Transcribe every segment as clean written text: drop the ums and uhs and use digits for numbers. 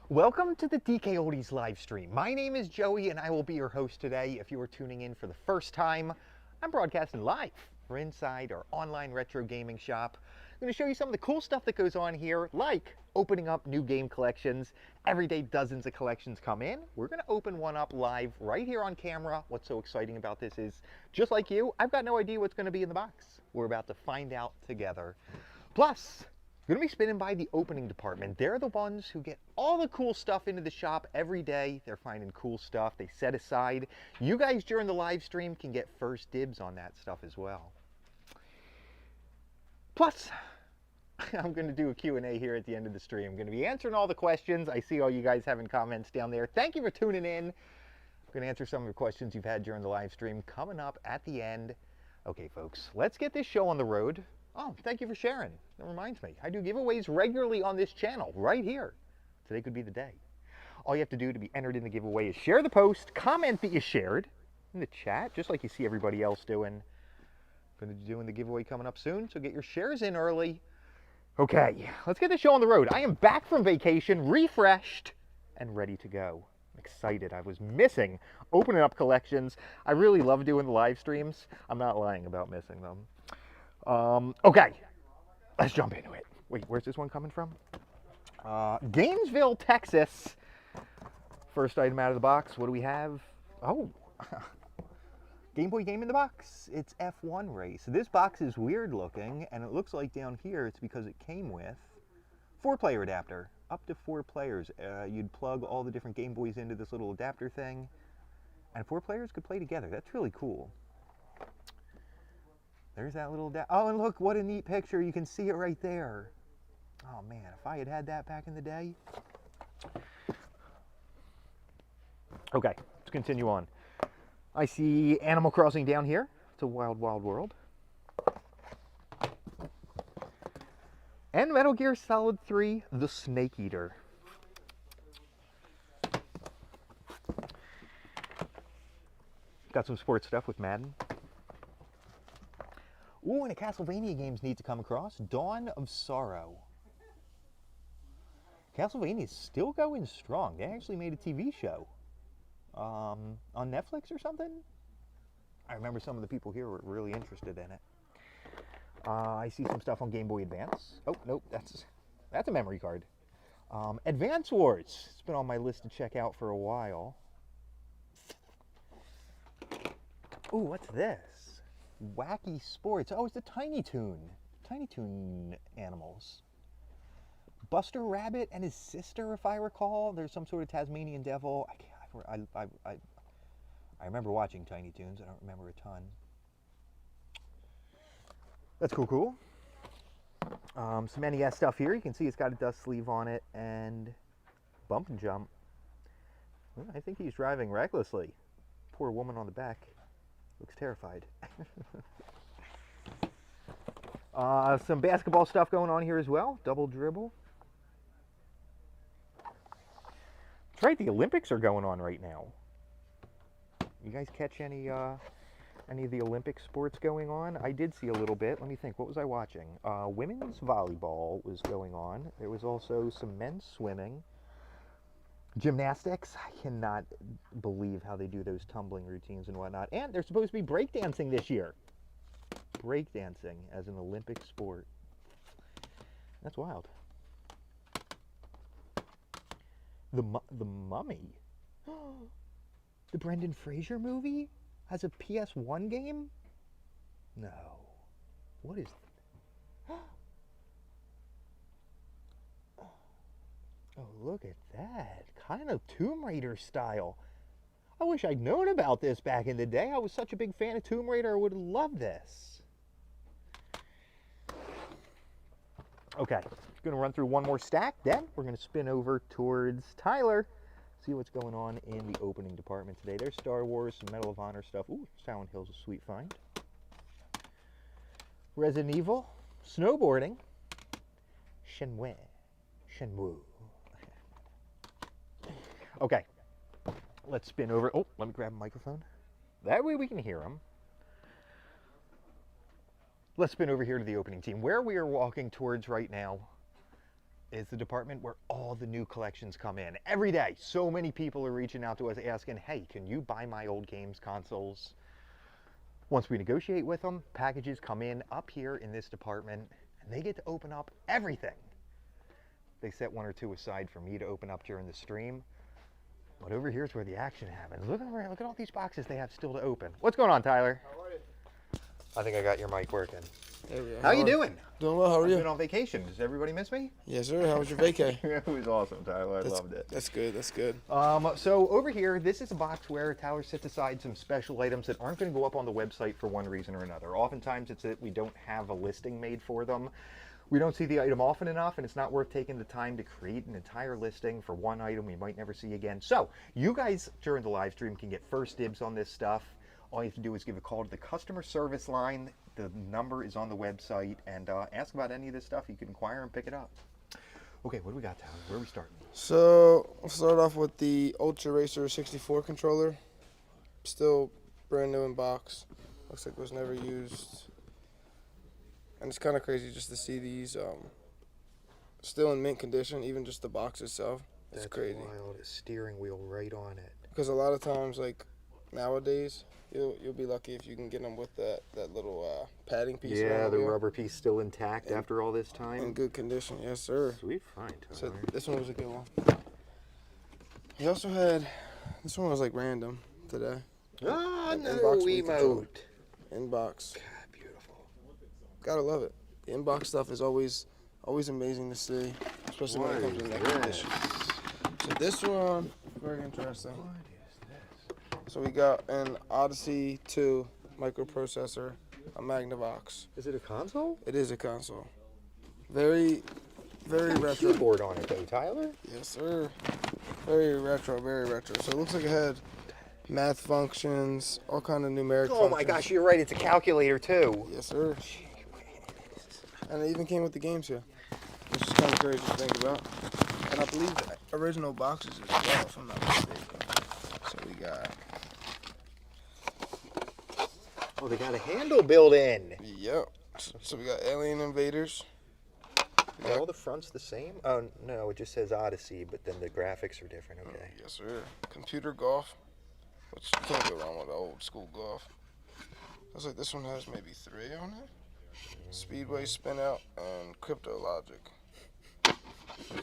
Welcome to the DKOldies live stream. My name is Joey and I will be your host today. If you are tuning in for the first time, I'm broadcasting live. We're inside our online retro gaming shop. I'm going to show you some of the cool stuff that goes on here, like opening up new game collections. Every day dozens of collections come in. We're going to open one up live right here on camera. What's so exciting about this is, just like you, I've got no idea what's going to be in the box. We're about to find out together. Plus, we're going to be spinning by the opening department. They're the ones who get all the cool stuff into the shop every day. They're finding cool stuff they set aside. You guys during the live stream can get first dibs on that stuff as well. Plus, I'm going to do a Q&A here at the end of the stream. I'm going to be answering all the questions. I see all you guys having comments down there. Thank you for tuning in. I'm going to answer some of the questions you've had during the live stream coming up at the end. Okay, folks, let's get this show on the road. Oh, thank you for sharing. That reminds me, I do giveaways regularly on this channel, right here. Today could be the day. All you have to do to be entered in the giveaway is share the post, comment that you shared in the chat, just like you see everybody else doing. Going to be doing the giveaway coming up soon, so get your shares in early. Okay, let's get the show on the road. I am back from vacation, refreshed, and ready to go. I'm excited. I was missing opening up collections. I really love doing the live streams. I'm not lying about missing them. Okay, let's jump into it. Wait, where's this one coming from? Gainesville, Texas. First item out of the box. What do we have? Oh, Game Boy game in the box. It's F1 Race. This box is weird looking, and it looks like down here it's because it came with 4-player adapter. Up to 4 players. You'd plug all the different Game Boys into this little adapter thing, and 4 players could play together. That's really cool. There's that little oh, and look, what a neat picture. You can see it right there. Oh, man, if I had had that back in the day. Okay, let's continue on. I see Animal Crossing down here. It's a wild, wild world. And Metal Gear Solid 3, The Snake Eater. Got some sports stuff with Madden. Ooh, and a Castlevania games need to come across. Dawn of Sorrow. Castlevania is still going strong. They actually made a TV show. On Netflix or something? I remember some of the people here were really interested in it. I see some stuff on Game Boy Advance. Oh, nope, that's a memory card. Advance Wars. It's been on my list to check out for a while. Ooh, what's this? Wacky Sports. Oh, it's the Tiny Toon. Tiny Toon animals. Buster Rabbit and his sister, if I recall. There's some sort of Tasmanian devil. I remember watching Tiny Toons. I don't remember a ton. That's cool. Some NES stuff here. You can see it's got a dust sleeve on it and bump and jump. Well, I think he's driving recklessly. Poor woman on the back. Looks terrified. Some basketball stuff going on here as well. Double dribble. That's right, the Olympics are going on right now. You guys catch any of the Olympic sports going on? I did see a little bit. Let me think. What was I watching? Women's volleyball was going on. There was also some men's swimming. Gymnastics. I cannot believe how they do those tumbling routines and whatnot. And there's supposed to be breakdancing this year. Breakdancing as an Olympic sport. That's wild. The Mummy. The Brendan Fraser movie has a PS1 game? No. What is Oh, look at that. Kind of Tomb Raider style. I wish I'd known about this back in the day. I was such a big fan of Tomb Raider. I would have loved this. Okay, going to run through one more stack. Then we're going to spin over towards Tyler. See what's going on in the opening department today. There's Star Wars, some Medal of Honor stuff. Ooh, Silent Hill's a sweet find. Resident Evil, snowboarding, Shenmue. Okay, let's spin over. Oh, let me grab a microphone. That way we can hear them. Let's spin over here to the opening team. Where we are walking towards right now is the department where all the new collections come in. Every day, so many people are reaching out to us asking, hey, can you buy my old games consoles? Once we negotiate with them, packages come in up here in this department, and they get to open up everything. They set 1 or 2 aside for me to open up during the stream. But over here's where the action happens. Look at all these boxes they have still to open. What's going on, Tyler? How are you? I think I got your mic working. There we go. How you doing? Doing well. How are I've you? been on vacation. Does everybody miss me? Yes, sir. How was your vacay? It was awesome, Tyler. I loved it. That's good. That's good. So over here, this is a box where Tyler sets aside some special items that aren't going to go up on the website for one reason or another. Oftentimes, it's that we don't have a listing made for them. We don't see the item often enough, and it's not worth taking the time to create an entire listing for one item we might never see again. So you guys, during the live stream, can get first dibs on this stuff. All you have to do is give a call to the customer service line. The number is on the website, and ask about any of this stuff. You can inquire and pick it up. Okay, what do we got, Tyler? Where are we starting? So we'll start off with the Ultra Racer 64 controller. Still brand new in box. Looks like it was never used. And it's kind of crazy just to see these still in mint condition, even just the box itself. It's crazy. Wild. A steering wheel right on it. Because a lot of times, like nowadays, you'll be lucky if you can get them with that little padding piece. Yeah, the rubber piece still intact after all this time. In good condition, yes, sir. Sweet find, Tyler. So this one was a good one. He also had, this one was like random today. Ah, no Wii emote. Inbox. God, beautiful. Gotta love it. The inbox stuff is always amazing to see, especially when it comes in that condition. So this one, very interesting. What is this? So we got an Odyssey 2 microprocessor, a Magnavox. Is it a console? It is a console. Very retro. Keyboard on it though, Tyler. Yes, sir. Very retro, very retro. So it looks like it had math functions, all kind of numeric functions. Oh my gosh, you're right. It's a calculator too. Yes, sir. And it even came with the games here, which is kind of crazy to think about. And I believe the original boxes as well, if I'm not mistaken. So we got... Oh, they got a handle built in. Yep. So we got Alien Invaders. Are all the fronts the same? Oh, no, it just says Odyssey, but then the graphics are different. Okay. Yes, sir. Computer golf, which you can't go wrong with old school golf. Looks like this one has maybe 3 on it. Speedway, Spin Out, and Crypto Logic.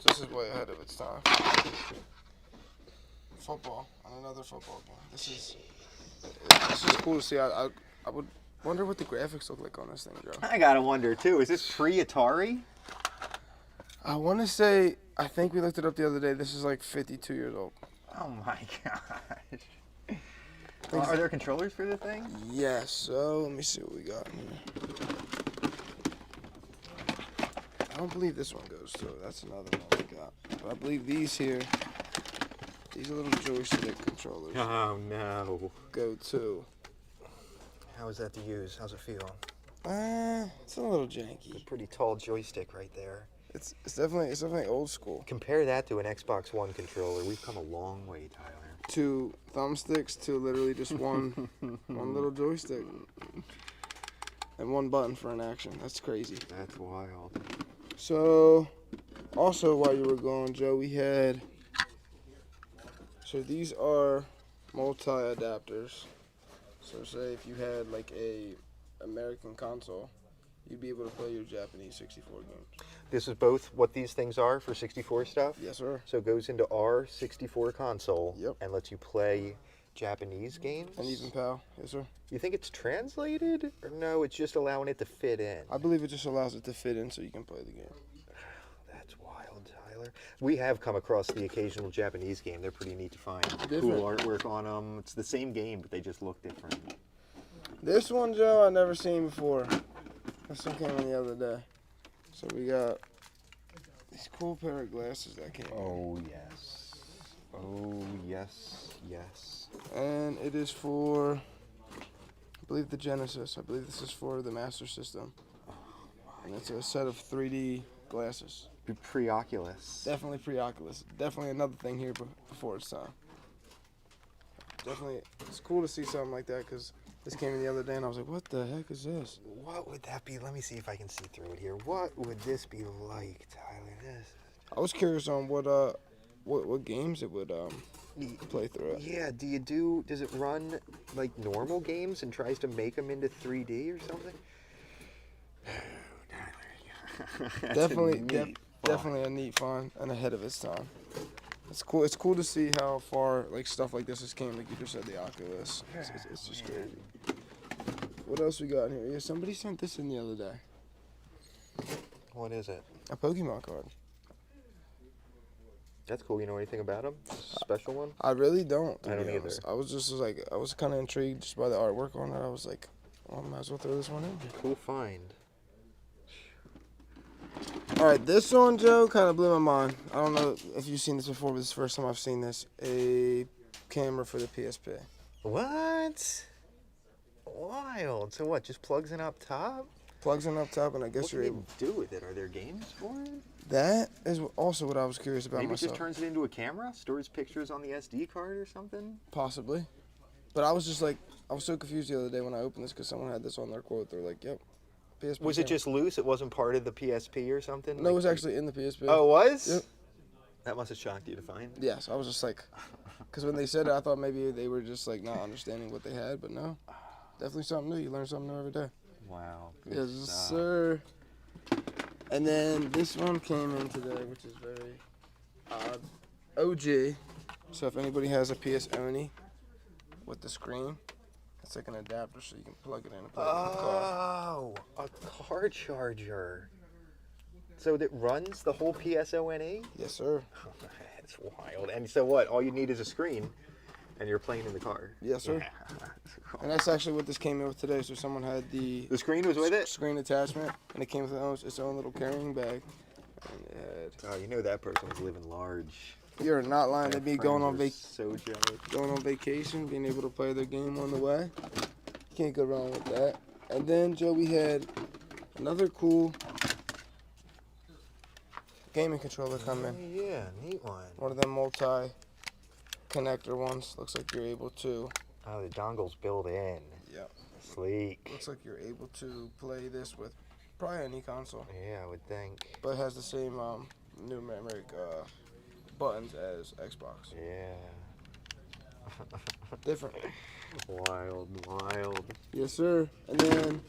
This is way ahead of its time. Football, and another football game. This is cool to see. I would wonder what the graphics look like on this thing, Joe. I gotta wonder too. Is this pre-Atari? I want to say, I think we looked it up the other day. This is like 52 years old. Oh my gosh. Are there controllers for the thing? Yes. So let me see what we got in here. I don't believe this one goes to it. That's another one we got. But I believe these here, these little joystick controllers. Oh no. Go to. How is that to use? How's it feel? It's a little janky. A pretty tall joystick right there. It's definitely old school. Compare that to an Xbox One controller. We've come a long way, Tyler. 2 thumbsticks to literally just one little joystick. And 1 button for an action. That's crazy. That's wild. So, also while you were gone, Joe, we had... So these are multi-adapters. So say if you had like a American console, you'd be able to play your Japanese 64 games. This is both what these things are for 64 stuff? Yes, sir. So it goes into our 64 console. Yep. And lets you play Japanese games? And even PAL, yes, sir. You think it's translated? Or no, it's just allowing it to fit in? I believe it just allows it to fit in so you can play the game. That's wild, Tyler. We have come across the occasional Japanese game. They're pretty neat to find. Different. Cool artwork on them. It's the same game, but they just look different. This one, Joe, I've never seen before. This one came in the other day. So we got these cool pair of glasses that came in. Oh, yes. Oh, yes, yes. And it is for, I believe, the Genesis. I believe this is for the Master System. And it's a set of 3D glasses. Pre-Oculus. Definitely pre-Oculus. Definitely another thing here before its time. Definitely, it's cool to see something like that because this came in the other day and I was like, what the heck is this? What would that be? Let me see if I can see through it here. What would this be like, Tyler? This. I was curious on what games it would play through it. Yeah, does it run like normal games and tries to make them into 3D or something? That's Definitely a neat find and ahead of its time. It's cool. It's cool to see how far like stuff like this has came. Like you just said, the Oculus. It's just crazy. What else we got in here? Yeah, somebody sent this in the other day. What is it? A Pokemon card. That's cool. You know anything about them? Special one? I really don't. I don't either. I was just like, I was kind of intrigued just by the artwork on it. I was like, well, I might as well throw this one in. Cool find. All right, this one, Joe, kind of blew my mind. I don't know if you've seen this before, but this is the first time I've seen this. A camera for the PSP. What? Wild. So what? Just plugs in up top? Plugs in up top, and I guess What you're can able. you do with it? Are there games for it? That is also what I was curious about Maybe myself. it just turns it into a camera, stores pictures on the SD card or something. Possibly. But I was just like, I was so confused the other day when I opened this because someone had this on their quote. They're like, yep, PSP. Was it just loose? It wasn't part of the PSP or something? No, it was actually in the PSP. Oh, it was? Yep. That must have shocked you to find. Yes, I was just like, because when they said it, I thought maybe they were just like not understanding what they had, but no. Definitely something new. You learn something new every day. Wow. Good Yes, stuff. sir. And then this one came in today, which is very odd. OG. So if anybody has a PS Oni with the screen, it's like an adapter so you can plug it in and play it in the car. Oh, a car charger. So that runs the whole PSONE? Yes, sir. That's wild. And so what? All you need is a screen, and you're playing in the car. Yes, sir. Yeah. And that's actually what this came in with today. So someone had the The screen was with it? screen attachment, and it came with its own little carrying bag. And it Oh, you know that person was living large. had, you're not lying. They'd be going on So jealous. going on vacation, being able to play their game on the way. Can't go wrong with that. And then, Joe, we had another cool gaming controller come in. Yeah, neat one. One of them multi-connector ones. Looks like you're able to. Oh, the dongle's built in. Yep. Sleek. Looks like you're able to play this with probably any console, Yeah, I would think. but it has the same numeric buttons as Xbox. Yeah. Different. Wild. Yes, sir. And then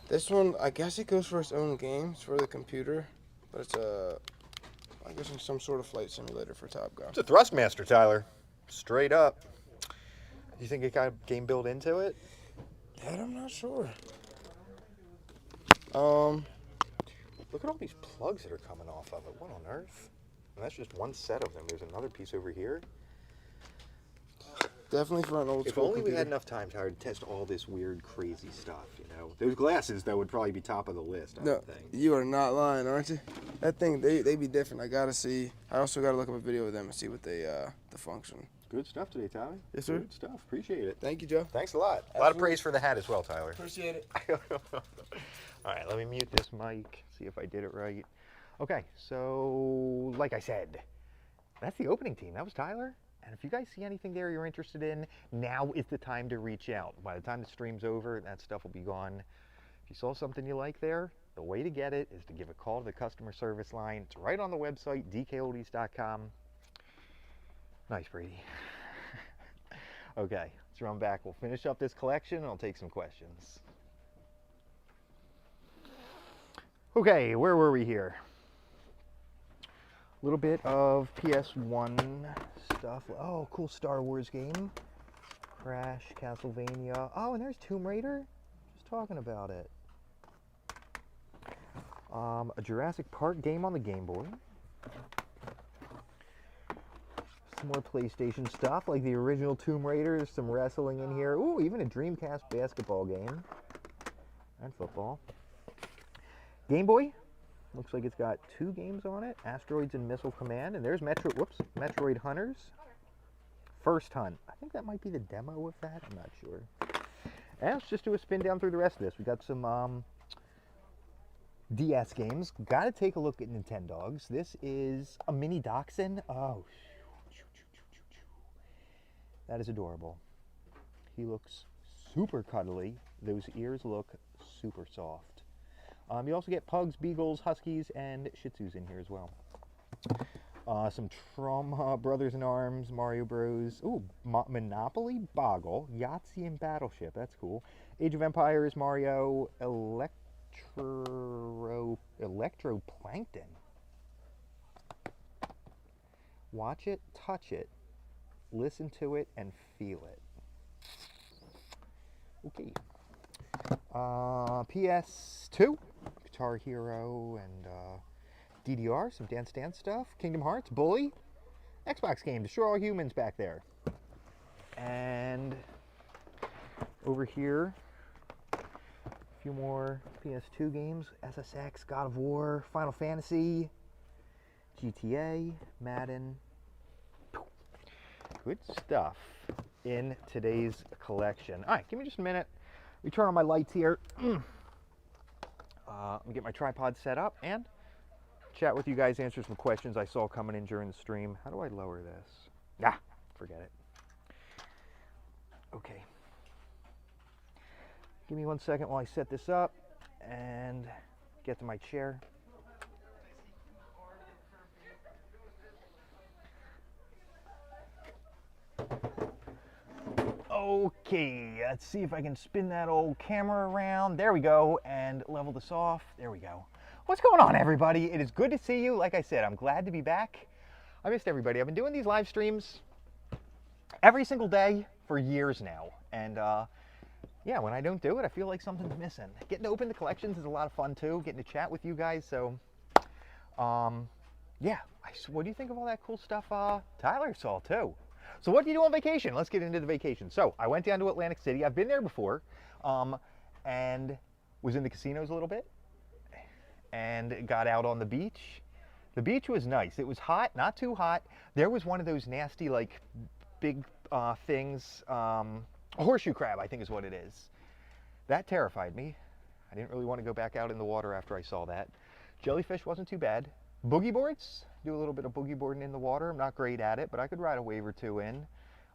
this one, I guess it goes for its own game. It's for the computer, but it's I guess it's some sort of flight simulator for Top Gun. It's a Thrustmaster, Tyler. Straight up. Do you think it got a game built into it? That I'm not sure. Look at all these plugs that are coming off of it. What on earth? And that's just one set of them. There's another piece over here. Definitely for an old If school only computer. we had enough time, Tyler, to test all this weird, crazy stuff, you know? Those glasses, though, would probably be top of the list, I No, would think. you are not lying, aren't you? That thing, they be different. I gotta see. I also gotta look up a video of them and see what they the function. Good stuff today, Tyler. Yes, sir. Good stuff. Appreciate it. Thank you, Joe. Thanks a lot. A lot of Absolutely. praise for the hat as well, Tyler. Appreciate it. All right, let me mute this mic, see if I did it right. Okay, so like I said, that's the opening team. That was Tyler. And if you guys see anything there you're interested in, now is the time to reach out. By the time the stream's over, that stuff will be gone. If you saw something you like there, the way to get it is to give a call to the customer service line. It's right on the website, DKOldies.com. Nice, Brady. Okay, let's run back. We'll finish up this collection and I'll take some questions. Okay, where were we here? A little bit of PS1 stuff. Oh, cool Star Wars game. Crash, Castlevania. Oh, and there's Tomb Raider. Just talking about it. A Jurassic Park game on the Game Boy. Some more PlayStation stuff, like the original Tomb Raider. There's some wrestling in here. Ooh, even a Dreamcast basketball game. And football. Game Boy. Looks like it's got 2 games on it, Asteroids and Missile Command, and there's Metroid Hunters. First Hunt. I think that might be the demo of that, I'm not sure. And let's just do a spin down through the rest of this. We got some DS games. Got to take a look at Nintendogs. This is a mini dachshund. Oh, that is adorable. He looks super cuddly. Those ears look super soft. You also get pugs, beagles, huskies, and shih tzus in here as well. Some Trauma Brothers in Arms, Mario Bros. Ooh, Monopoly, Boggle, Yahtzee, and Battleship. That's cool. Age of Empires, Mario, Electroplankton. Watch it, touch it, listen to it, and feel it. Okay. PS2, Guitar Hero, and DDR, some Dance Dance stuff. Kingdom Hearts, Bully, Xbox game, Destroy All Humans back there. And over here, a few more PS2 games, SSX, God of War, Final Fantasy, GTA, Madden. Good stuff in today's collection. All right, give me just a minute. Let me turn on my lights here. Let me get my tripod set up and chat with you guys, answer some questions I saw coming in during the stream. How do I lower this? Ah, forget it. Okay. Give me 1 second while I set this up and get to my chair. Okay, let's see if I can spin that old camera around. There we go, and level this off. There we go. What's going on, everybody? It is good to see you. Like I said, I'm glad to be back. I missed everybody. I've been doing these live streams every single day for years now. And yeah, when I don't do it, I feel like something's missing. Getting to open the collections is a lot of fun too, getting to chat with you guys. So yeah, what do you think of all that cool stuff Tyler saw too? So what do you do on vacation? Let's get into the vacation. So I went down to Atlantic City. I've been there before and was in the casinos a little bit and got out on the beach. The beach was nice. It was hot, not too hot. There was one of those nasty, like, big things, a horseshoe crab, I think is what it is. That terrified me. I didn't really want to go back out in the water after I saw that. Jellyfish wasn't too bad. Boogie boards, do a little bit of boogie boarding in the water. I'm not great at it, but I could ride a wave or two in.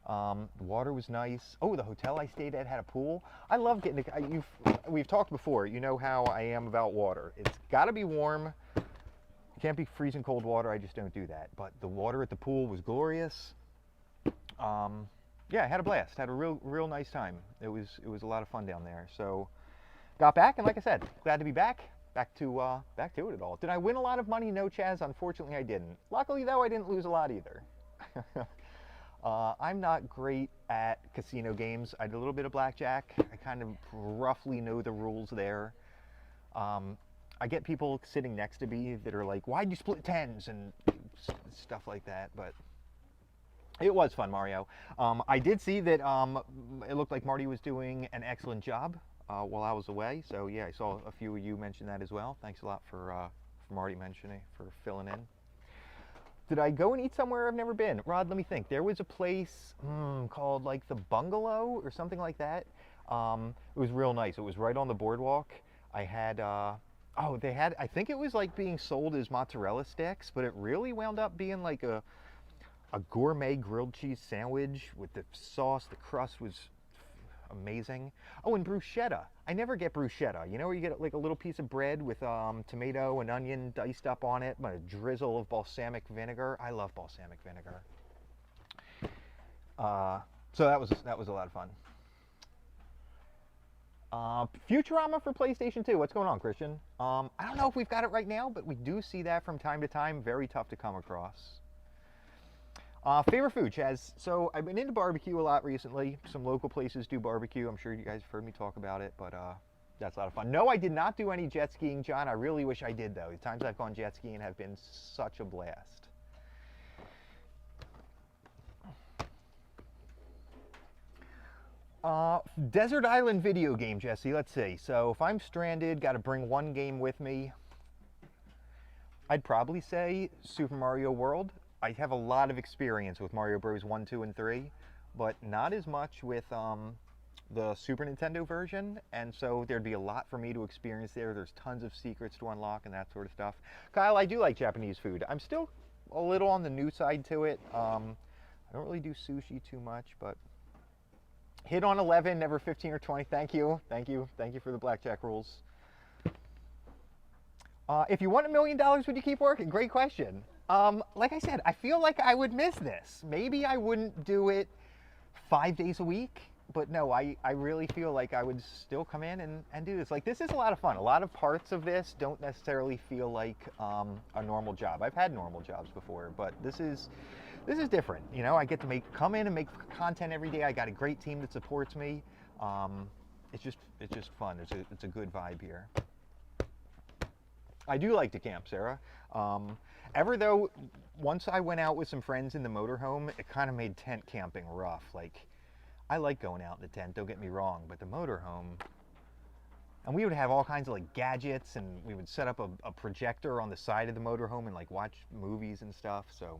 The water was nice. Oh, the hotel I stayed at had a pool. I love getting to, we've talked before, you know how I am about water. It's got to be warm. It can't be freezing cold water. I just don't do that. But the water at the pool was glorious. Yeah, I had a blast. Had a real nice time. It was a lot of fun down there. So got back, and like I said, glad to be back. Back to it all. Did I win a lot of money? No, Chaz. Unfortunately, I didn't. Luckily, though, I didn't lose a lot either. I'm not great at casino games. I did a little bit of blackjack. I kind of roughly know the rules there. I get people sitting next to me that are like, "Why'd you split tens?" and stuff like that. But it was fun, Mario. I did see that it looked like Marty was doing an excellent job while I was away. So yeah, I saw a few of you mention that as well. Thanks a lot for Marty mentioning, for filling in. Did I go and eat somewhere I've never been? Rod, let me think. There was a place called like the Bungalow or something like that. It was real nice. It was right on the boardwalk. I had, oh, they had, I think it was like being sold as mozzarella sticks, but it really wound up being like a gourmet grilled cheese sandwich with the sauce. The crust was amazing. Oh, and bruschetta. I never get bruschetta. You know where you get like a little piece of bread with tomato and onion diced up on it, but a drizzle of balsamic vinegar. I love balsamic vinegar. So that was a lot of fun. Futurama for PlayStation 2. What's going on, Christian? I don't know if we've got it right now, but we do see that from time to time. Very tough to come across. Favorite food, Chaz. So I've been into barbecue a lot recently. Some local places do barbecue. I'm sure you guys have heard me talk about it, but that's a lot of fun. No, I did not do any jet skiing, John. I really wish I did, though. The times I've gone jet skiing have been such a blast. Desert Island video game, Jesse. Let's see. So if I'm stranded, got to bring one game with me, I'd probably say Super Mario World. I have a lot of experience with Mario Bros. 1, 2, and 3, but not as much with the Super Nintendo version, and so there'd be a lot for me to experience there. There's tons of secrets to unlock and that sort of stuff. Kyle, I do like Japanese food. I'm still a little on the new side to it. I don't really do sushi too much, but hit on 11, never 15 or 20. Thank you for the blackjack rules. If you won $1 million, would you keep working? Great question. Like I said, I feel like I would miss this. Maybe I wouldn't do it 5 days a week, but no, I really feel like I would still come in and do this. Like, this is a lot of fun. A lot of parts of this don't necessarily feel like a normal job. I've had normal jobs before, but this is different. You know, I get to come in and make content every day. I got a great team that supports me. It's just fun. It's a good vibe here. I do like to camp, Sarah. Ever though, once I went out with some friends in the motorhome, it kind of made tent camping rough. Like, I like going out in the tent, don't get me wrong, but the motorhome, and we would have all kinds of like gadgets, and we would set up a projector on the side of the motorhome and like watch movies and stuff, so.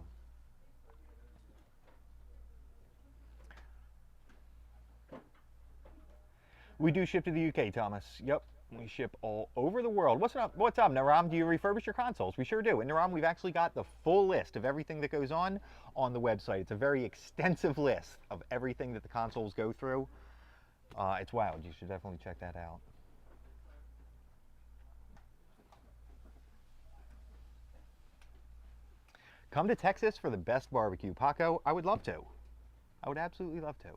We do ship to the UK, Thomas. Yep. We ship all over the world. What's up, Naram? Do you refurbish your consoles? We sure do. And Naram, we've actually got the full list of everything that goes on the website. It's a very extensive list of everything that the consoles go through. It's wild. You should definitely check that out. Come to Texas for the best barbecue. Paco, I would love to. I would absolutely love to.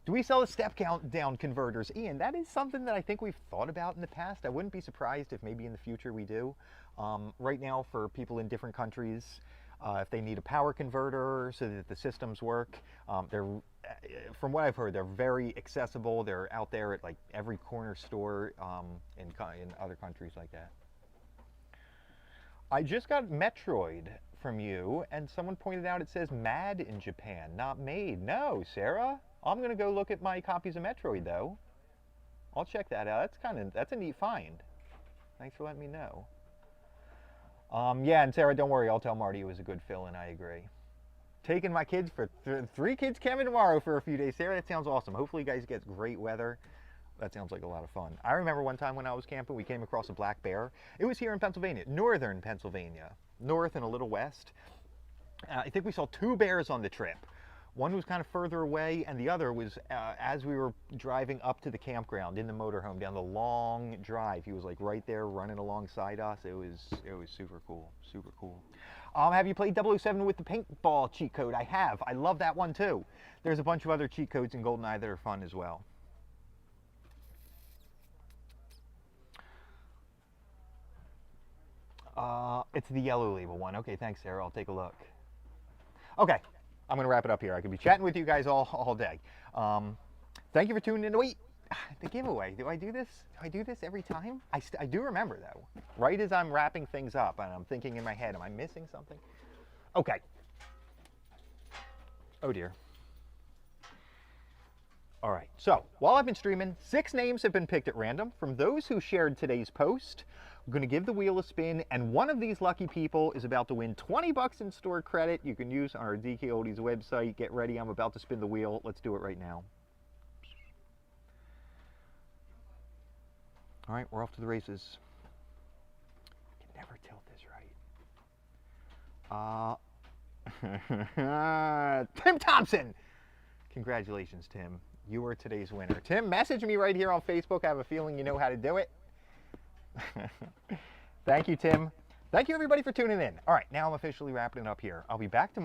Do we sell the step count down converters? Ian, that is something that I think we've thought about in the past. I wouldn't be surprised if maybe in the future we do. Right now, for people in different countries, if they need a power converter so that the systems work, from what I've heard, they're very accessible. They're out there at like every corner store in other countries like that. I just got Metroid from you, and someone pointed out it says MAD in Japan, not made. No, Sarah. I'm gonna go look at my copies of Metroid though. I'll check that out. That's a neat find. Thanks for letting me know. Yeah, and Sarah, don't worry. I'll tell Marty it was a good fill-in. I agree. Taking my kids for 3 kids camping tomorrow for a few days. Sarah, that sounds awesome. Hopefully you guys get great weather. That sounds like a lot of fun. I remember one time when I was camping, we came across a black bear. It was here in Pennsylvania, northern Pennsylvania, north and a little west. I think we saw 2 bears on the trip. One was kind of further away, and the other was as we were driving up to the campground in the motorhome down the long drive. He was like right there running alongside us. It was super cool, super cool. Have you played 007 with the paintball cheat code? I have. I love that one too. There's a bunch of other cheat codes in GoldenEye that are fun as well. It's the yellow label one. Okay, thanks, Sarah. I'll take a look. Okay. I'm going to wrap it up here. I could be chatting with you guys all day. Thank you for tuning in. Wait, the giveaway. Do I do this? Do I do this every time? I do remember, though. Right as I'm wrapping things up, and I'm thinking in my head, am I missing something? Okay. Oh, dear. All right. So, while I've been streaming, 6 names have been picked at random from those who shared today's post. I'm going to give the wheel a spin, and one of these lucky people is about to win 20 bucks in store credit you can use on our DK Oldies website. Get ready, I'm about to spin the wheel. Let's do it right now. All right, we're off to the races. I can never tilt this right. Tim Thompson! Congratulations, Tim. You are today's winner. Tim, message me right here on Facebook. I have a feeling you know how to do it. Thank you, Tim. Thank you, everybody, for tuning in. All right, now I'm officially wrapping it up here. I'll be back tomorrow.